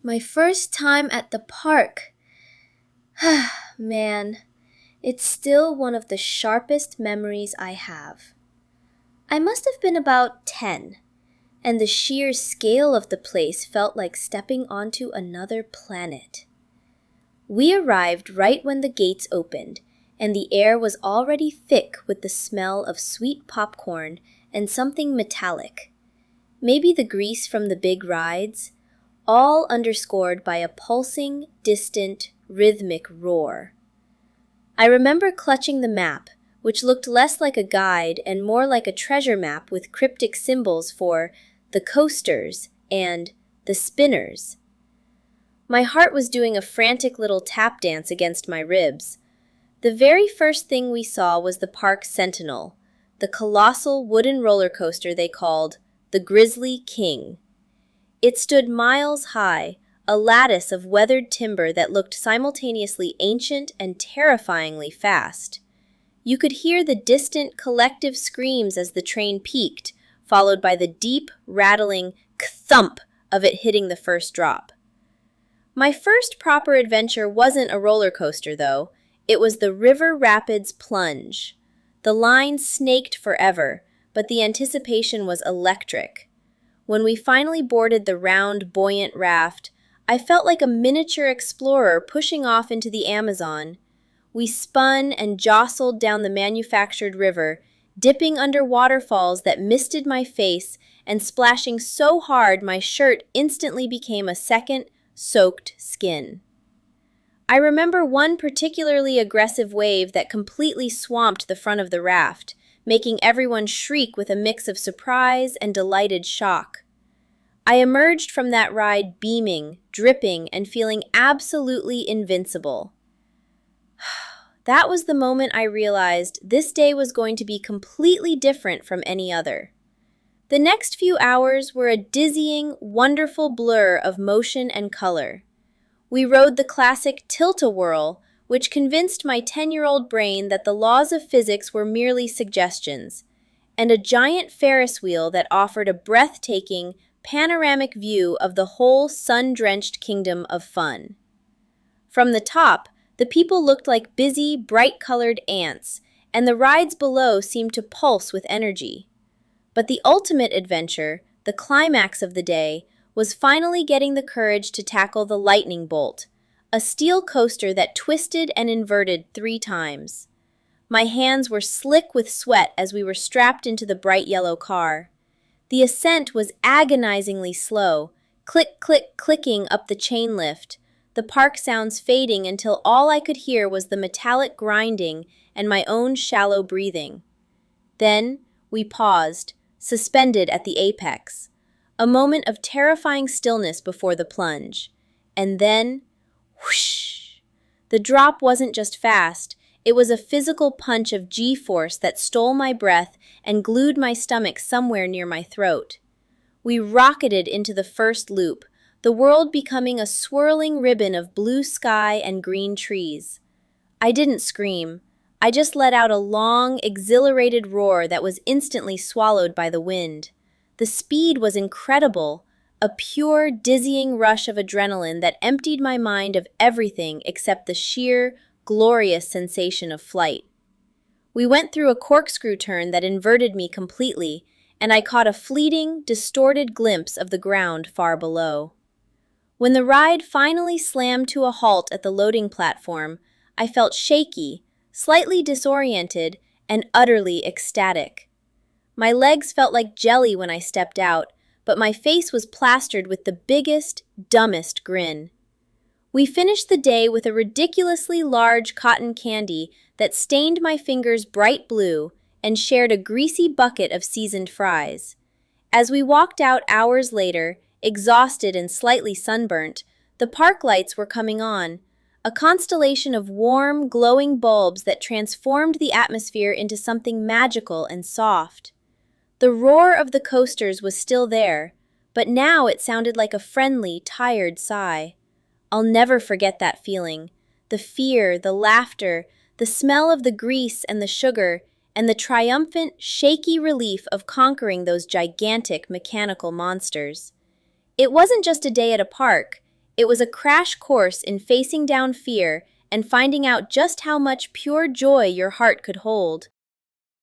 My first time at the park. Man, it's still one of the sharpest memories I have. I must have been about 10, and the sheer scale of the place felt like stepping onto another planet. We arrived right when the gates opened, and the air was already thick with the smell of sweet popcorn and something metallic. Maybe the grease from the big rides, all underscored by a pulsing, distant, rhythmic roar. I remember clutching the map, which looked less like a guide and more like a treasure map with cryptic symbols for the coasters and the spinners. My heart was doing a frantic little tap dance against my ribs. The very first thing we saw was the park sentinel, the colossal wooden roller coaster they called the Grizzly King. It stood miles high, a lattice of weathered timber that looked simultaneously ancient and terrifyingly fast. You could hear the distant collective screams as the train peaked, followed by the deep, rattling thump of it hitting the first drop. My first proper adventure wasn't a roller coaster, though. It was the River Rapids Plunge. The line snaked forever, but the anticipation was electric. When we finally boarded the round, buoyant raft, I felt like a miniature explorer pushing off into the Amazon. We spun and jostled down the manufactured river, dipping under waterfalls that misted my face and splashing so hard my shirt instantly became a second, soaked skin. I remember one particularly aggressive wave that completely swamped the front of the raft, making everyone shriek with a mix of surprise and delighted shock. I emerged from that ride beaming, dripping, and feeling absolutely invincible. That was the moment I realized this day was going to be completely different from any other. The next few hours were a dizzying, wonderful blur of motion and color. We rode the classic tilt-a-whirl, which convinced my 10-year-old brain that the laws of physics were merely suggestions, and a giant Ferris wheel that offered a breathtaking, panoramic view of the whole sun-drenched kingdom of fun. From the top, the people looked like busy, bright-colored ants, and the rides below seemed to pulse with energy. But the ultimate adventure, the climax of the day, was finally getting the courage to tackle the lightning bolt, a steel coaster that twisted and inverted 3 times. My hands were slick with sweat as we were strapped into the bright yellow car. The ascent was agonizingly slow, clicking up the chain lift, the park sounds fading until all I could hear was the metallic grinding and my own shallow breathing. Then we paused, suspended at the apex, a moment of terrifying stillness before the plunge. And then, whoosh! The drop wasn't just fast, it was a physical punch of G-force that stole my breath and glued my stomach somewhere near my throat. We rocketed into the first loop, the world becoming a swirling ribbon of blue sky and green trees. I didn't scream. I just let out a long, exhilarated roar that was instantly swallowed by the wind. The speed was incredible, a pure, dizzying rush of adrenaline that emptied my mind of everything except the sheer, glorious sensation of flight. We went through a corkscrew turn that inverted me completely, and I caught a fleeting, distorted glimpse of the ground far below. When the ride finally slammed to a halt at the loading platform, I felt shaky, slightly disoriented, and utterly ecstatic. My legs felt like jelly when I stepped out, but my face was plastered with the biggest, dumbest grin. We finished the day with a ridiculously large cotton candy that stained my fingers bright blue and shared a greasy bucket of seasoned fries. As we walked out hours later, exhausted and slightly sunburnt, the park lights were coming on, a constellation of warm, glowing bulbs that transformed the atmosphere into something magical and soft. The roar of the coasters was still there, but now it sounded like a friendly, tired sigh. I'll never forget that feeling. The fear, the laughter, the smell of the grease and the sugar, and the triumphant, shaky relief of conquering those gigantic mechanical monsters. It wasn't just a day at a park, It was a crash course in facing down fear and finding out just how much pure joy your heart could hold.